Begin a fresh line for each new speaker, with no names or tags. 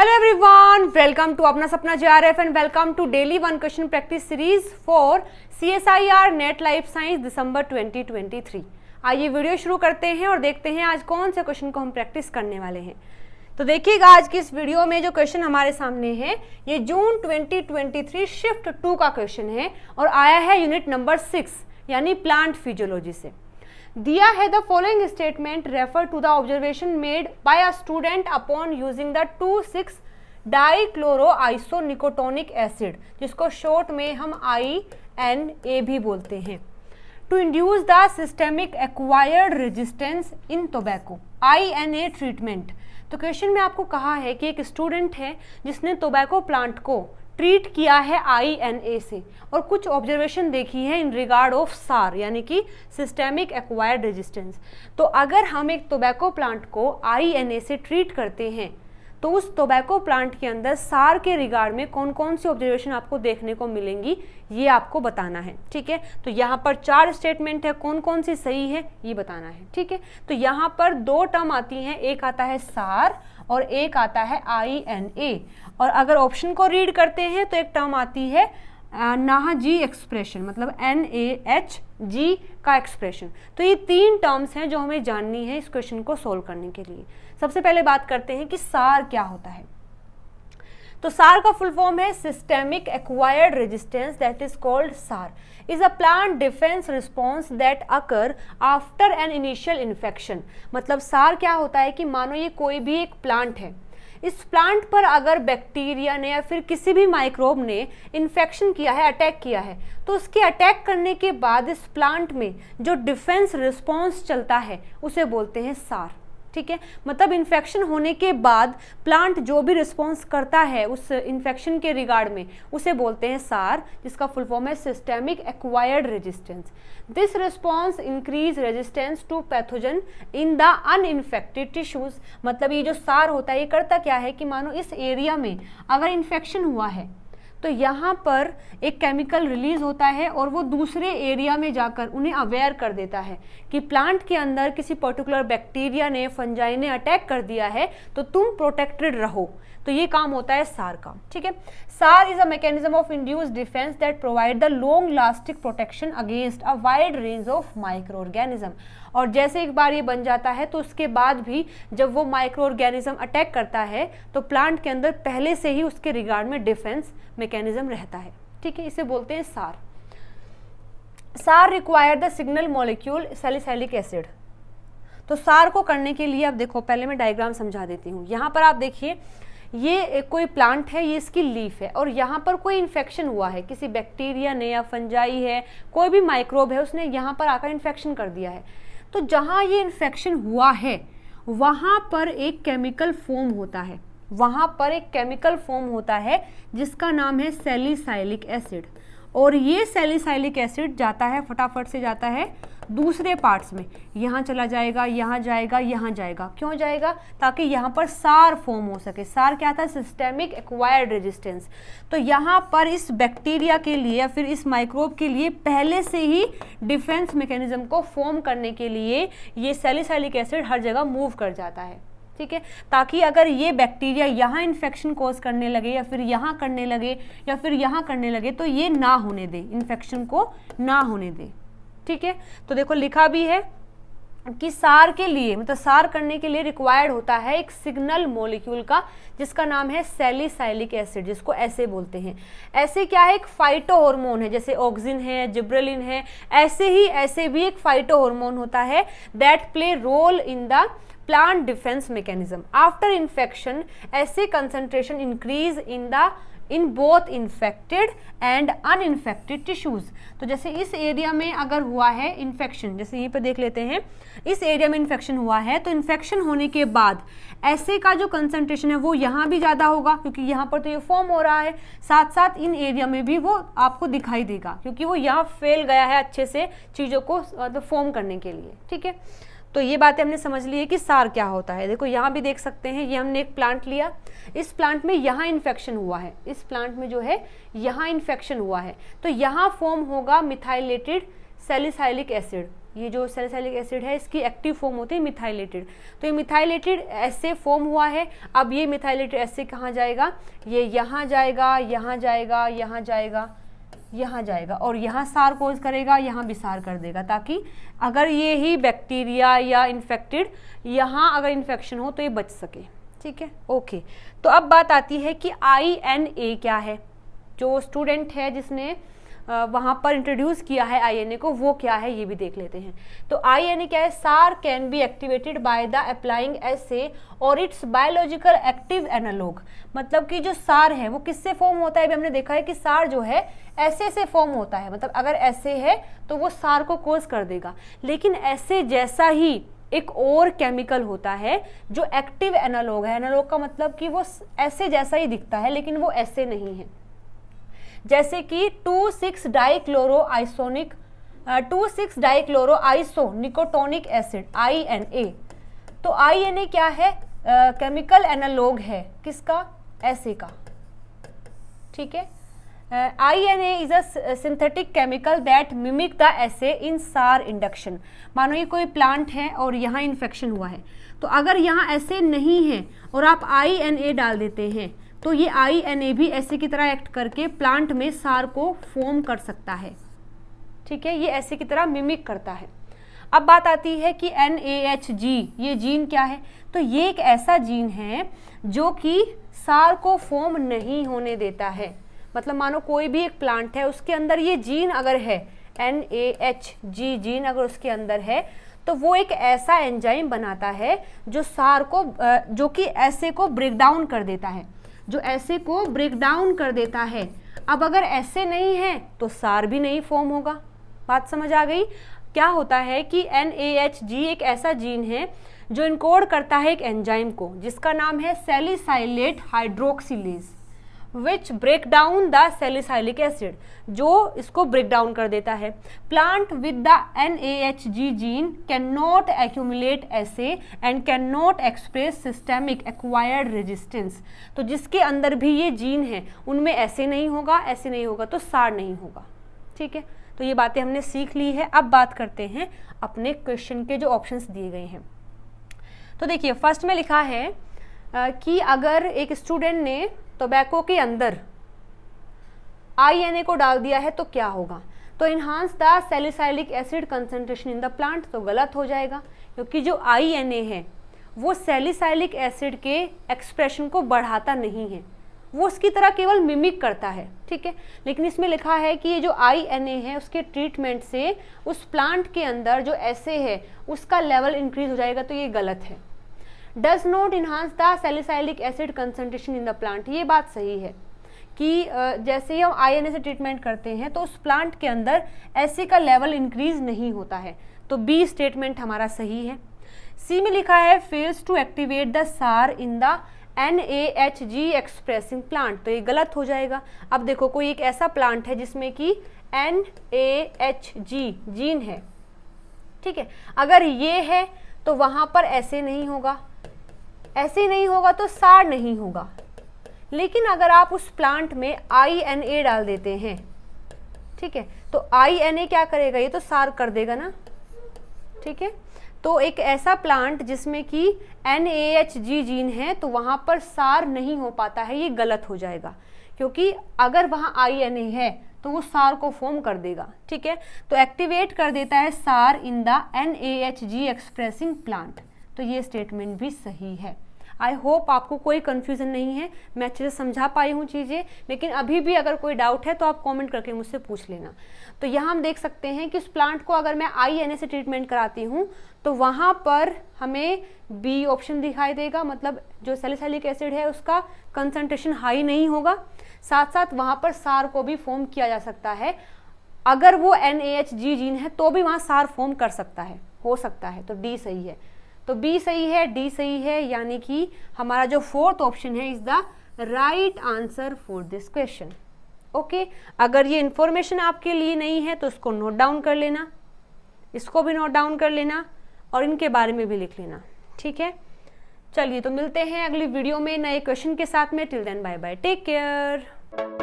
Hello everyone, welcome to अपना सपना JRF and welcome to daily one question practice series for CSIR Net Life Science दिसंबर 2023। आइए video शुरू करते हैं और देखते हैं आज कौन से क्वेश्चन को हम प्रैक्टिस करने वाले हैं। तो देखिएगा आज की इस वीडियो में जो क्वेश्चन हमारे सामने है ये जून 2023 शिफ्ट 2 का क्वेश्चन है और आया है यूनिट नंबर 6 यानी प्लांट फिजियोलॉजी से। दिया है the following statement refer to the observation made by a student upon using the 2,6 dichloroisonicotinic acid जिसको शॉर्ट में हम INA भी बोलते हैं to induce the systemic acquired resistance in tobacco INA treatment. तो क्वेश्चन में आपको कहा है कि एक स्टूडेंट है जिसने टोबैको प्लांट को ट्रीट किया है INA से और कुछ ऑब्जर्वेशन देखी है इन रिगार्ड ऑफ SAR यानी कि सिस्टेमिक एक्वायर्ड रेजिस्टेंस। तो अगर हम एक टोबैको प्लांट को INA से ट्रीट करते हैं तो उस टोबैको प्लांट के अंदर SAR के रिगार्ड में कौन कौन सी ऑब्जर्वेशन आपको देखने को मिलेंगी ये आपको बताना है। ठीक है, तो यहाँ पर 4 स्टेटमेंट है, कौन कौन सी सही है ये बताना है। ठीक है, तो यहाँ पर 2 टर्म आती हैं, एक आता है SAR और एक आता है INA। और अगर ऑप्शन को रीड करते हैं तो एक टर्म आती है नाहजी एक्सप्रेशन मतलब NaHG का एक्सप्रेशन। तो ये 3 टर्म्स हैं जो हमें जाननी है इस क्वेश्चन को सोल्व करने के लिए। सबसे पहले बात करते हैं कि SAR क्या होता है। तो SAR का फुल फॉर्म है systemic acquired resistance that is called SAR is a plant defence response that occur after an initial infection. मतलब SAR क्या होता है कि मानो ये कोई भी एक प्लांट है, इस प्लांट पर अगर बैक्टीरिया ने या फिर किसी भी माइक्रोब ने इन्फेक्शन किया है, अटैक किया है, तो उसके अटैक करने के बाद इस प्लांट में जो डिफेंस रिस्पॉन्स चलता है उसे बोलते हैं SAR। ठीक है, मतलब इन्फेक्शन होने के बाद प्लांट जो भी रिस्पॉन्स करता है उस इन्फेक्शन के रिगार्ड में उसे बोलते हैं SAR जिसका फुल फॉर्म है systemic acquired resistance. This response increase resistance to pathogen in the uninfected tissues. मतलब ये जो SAR होता है ये करता क्या है कि मानो इस एरिया में अगर इन्फेक्शन हुआ है तो यहाँ पर एक केमिकल रिलीज होता है और वो दूसरे एरिया में जाकर उन्हें अवेयर कर देता है कि प्लांट के अंदर किसी पर्टिकुलर बैक्टीरिया ने, फंजाई ने अटैक कर दिया है तो तुम प्रोटेक्टेड रहो। तो ये काम होता है SAR का। ठीक है, SAR is a mechanism of induced defence that provide the long lasting protection against a wide range of micro organism. और जैसे एक बार ये बन जाता है तो उसके बाद भी जब वो माइक्रो ऑर्गेनिज्म अटैक करता है तो प्लांट के अंदर पहले से ही उसके रिगार्ड में डिफेंस मैकेनिज्म रहता है। ठीक है, इसे बोलते हैं SAR। SAR require the signal molecule salicylic acid. तो SAR को करने के लिए अब देखो, पहले मैं डायग्राम समझा देती हूँ। यहाँ पर आप देखिए ये कोई प्लांट है, ये इसकी लीफ है और यहाँ पर कोई इन्फेक्शन हुआ है, किसी बैक्टीरिया ने या फंजाई है, कोई भी माइक्रोब है, उसने यहाँ पर आकर इन्फेक्शन कर दिया है। तो जहाँ ये इन्फेक्शन हुआ है वहाँ पर एक केमिकल फॉर्म होता है, वहाँ पर एक केमिकल फॉर्म होता है जिसका नाम है सैलिसाइलिक एसिड। और ये सैलिसाइलिक एसिड जाता है, फटाफट से जाता है दूसरे पार्ट्स में, यहाँ चला जाएगा, यहाँ जाएगा, यहाँ जाएगा। क्यों जाएगा? ताकि यहाँ पर SAR फॉर्म हो सके। SAR क्या था? Systemic acquired resistance. तो यहाँ पर इस बैक्टीरिया के लिए या फिर इस माइक्रोब के लिए पहले से ही डिफेंस मैकेनिज्म को फॉर्म करने के लिए ये सैलिसाइलिक एसिड हर जगह मूव कर जाता है। ठीक है, ताकि अगर ये बैक्टीरिया यहाँ इन्फेक्शन कॉज करने लगे या फिर यहाँ करने लगे या फिर यहाँ करने लगे तो ये ना होने दे, इन्फेक्शन को ना होने दे। ठीक है, तो देखो लिखा भी है कि SAR के लिए मतलब SAR करने के लिए रिक्वायर्ड होता है एक सिग्नल मॉलिक्यूल का जिसका नाम है सैलिसाइलिक एसिड, जिसको ऐसे बोलते हैं। ऐसे क्या है? एक फाइटो हार्मोन है, जैसे ऑक्सिन है, जिब्रेलिन है, ऐसे भी एक फाइटो हार्मोन होता है that play role in the plant defence mechanism. After infection SA concentration increase in both infected and uninfected tissues. तो जैसे इस एरिया में अगर हुआ है इन्फेक्शन, जैसे यहीं पे देख लेते हैं, इस एरिया में इन्फेक्शन हुआ है तो इन्फेक्शन होने के बाद ऐसे का जो कंसंट्रेशन है वो यहाँ भी ज़्यादा होगा क्योंकि यहाँ पर तो ये फॉर्म हो रहा है, साथ साथ इन एरिया में भी वो आपको दिखाई देगा क्योंकि वो यहाँ फैल गया है अच्छे से चीज़ों को फॉर्म करने के लिए। ठीक है, तो ये बातें हमने समझ ली है कि SAR क्या होता है। देखो यहाँ भी देख सकते हैं, ये हमने एक प्लांट लिया, इस प्लांट में यहाँ इन्फेक्शन हुआ है, इस प्लांट में जो है यहाँ इन्फेक्शन हुआ है तो यहाँ फॉर्म होगा मिथाइलेटेड सैलिसाइलिक एसिड। ये जो सैलिसाइलिक एसिड है इसकी एक्टिव फॉर्म होती है मिथाइलेटेड। तो ये मिथाइलेटेड एसे फॉर्म हुआ है। अब ये मिथाइलेटेड एसे कहाँ जाएगा, ये यहाँ जाएगा, यहाँ जाएगा, यहाँ जाएगा, यहाँ जाएगा और यहाँ सार कोज करेगा, यहाँ भी सार कर देगा, ताकि अगर ये ही बैक्टीरिया या इन्फेक्टेड यहाँ अगर इन्फेक्शन हो तो ये बच सके। ठीक है, ओके। तो अब बात आती है कि INA क्या है। जो स्टूडेंट है जिसने वहाँ पर इंट्रोड्यूस किया है INA को, वो क्या है ये भी देख लेते हैं। तो INA क्या है, SAR can be activated by the applying SA और इट्स बायोलॉजिकल एक्टिव एनालॉग। मतलब कि जो सार है वो किससे फॉर्म होता है, अभी हमने देखा है कि सार जो है ऐसे से फॉर्म होता है, मतलब अगर ऐसे है तो वो सार को कोज कर देगा। लेकिन ऐसे जैसा ही एक और केमिकल होता है जो एक्टिव एनालॉग है। एनालॉग का मतलब कि वो ऐसे जैसा ही दिखता है लेकिन वो ऐसे नहीं है। जैसे कि 2,6-डाइक्लोरोआइसो निकोटोनिक एसिड INA। तो INA क्या है, केमिकल एनालॉग है किसका, ऐसे का। ठीक है, INA is a synthetic chemical that mimic the SA in SAR induction. मानो ये कोई प्लांट है और यहाँ इन्फेक्शन हुआ है, तो अगर यहाँ ऐसे नहीं है और आप INA डाल देते हैं तो ये INA भी ऐसे की तरह एक्ट करके प्लांट में सार को फॉर्म कर सकता है। ठीक है, ये ऐसे की तरह मिमिक करता है। अब बात आती है कि NAHG ये जीन क्या है। तो ये एक ऐसा जीन है जो कि सार को फॉर्म नहीं होने देता है। मतलब मानो कोई भी एक प्लांट है, उसके अंदर ये जीन अगर है, NAHG जीन अगर उसके अंदर है, तो वो एक ऐसा एंजाइम बनाता है जो सार को जो कि ऐसे को ब्रेक डाउन कर देता है, जो ऐसे को ब्रेक डाउन कर देता है। अब अगर ऐसे नहीं है तो सार भी नहीं फॉर्म होगा। बात समझ आ गई। क्या होता है कि NAHG एक ऐसा जीन है जो इनकोड करता है एक एंजाइम को जिसका नाम है salicylate hydroxylase, which break down the salicylic acid, जो इसको ब्रेक डाउन कर देता है। Plant with the NAHG gene can not accumulate SA and can not express systemic acquired resistance. तो जिसके अंदर भी ये जीन है उनमें ऐसे नहीं होगा, ऐसे नहीं होगा तो सार नहीं होगा। ठीक है, तो ये बातें हमने सीख ली है। अब बात करते हैं अपने क्वेश्चन के जो ऑप्शंस दिए गए हैं। तो देखिए, फर्स्ट में लिखा है कि अगर एक स्टूडेंट ने टोबैको के अंदर INA को डाल दिया है तो क्या होगा। तो enhance the salicylic acid concentration in the plant, तो गलत हो जाएगा क्योंकि जो INA है वो सैलिसाइलिक एसिड के एक्सप्रेशन को बढ़ाता नहीं है, वो उसकी तरह केवल मिमिक करता है। ठीक है, लेकिन इसमें लिखा है कि ये जो INA है उसके ट्रीटमेंट से उस प्लांट के अंदर जो ऐसे है उसका लेवल इंक्रीज हो जाएगा, तो ये गलत है। Does not enhance the salicylic acid concentration in the plant, ये बात सही है कि जैसे ही हम INA से ट्रीटमेंट करते हैं तो उस प्लांट के अंदर ऐसे का लेवल इंक्रीज नहीं होता है, तो B स्टेटमेंट हमारा सही है। C में लिखा है फेल्स टू एक्टिवेट द सार in the NAHG expressing plant, तो ये गलत हो जाएगा। अब देखो, कोई एक ऐसा प्लांट है जिसमें कि NAHG जीन है। ठीक है, अगर ये है तो वहां पर ऐसे नहीं होगा, ऐसे नहीं होगा तो सार नहीं होगा। लेकिन अगर आप उस प्लांट में INA डाल देते हैं, ठीक है, तो INA क्या करेगा, ये तो सार कर देगा ना। ठीक है, तो एक ऐसा प्लांट जिसमें कि NAHG जीन है तो वहां पर सार नहीं हो पाता है, ये गलत हो जाएगा क्योंकि अगर वहां INA है तो वो सार को फॉर्म कर देगा। ठीक है, तो एक्टिवेट कर देता है सार in the NAHG expressing plant, तो ये स्टेटमेंट भी सही है। आई होप आपको कोई कंफ्यूजन नहीं है, मैं अच्छे से समझा पाई हूँ चीज़ें, लेकिन अभी भी अगर कोई डाउट है तो आप कमेंट करके मुझसे पूछ लेना। तो यहाँ हम देख सकते हैं कि उस प्लांट को अगर मैं INA से ट्रीटमेंट कराती हूँ तो वहाँ पर हमें B ऑप्शन दिखाई देगा, मतलब जो सैलिसाइलिक एसिड है उसका कंसंट्रेशन हाई नहीं होगा, साथ साथ वहाँ पर सार को भी फॉर्म किया जा सकता है। अगर वो NAHG जीन है तो भी वहाँ सार फॉर्म कर सकता है, हो सकता है, तो D सही है। तो B सही है, D सही है, यानी कि हमारा जो फोर्थ ऑप्शन है is the right answer for this question. Okay, अगर ये इंफॉर्मेशन आपके लिए नहीं है तो इसको नोट डाउन कर लेना, इसको भी नोट डाउन कर लेना और इनके बारे में भी लिख लेना। ठीक है, चलिए तो मिलते हैं अगली वीडियो में नए क्वेश्चन के साथ में। Till then bye bye, take care.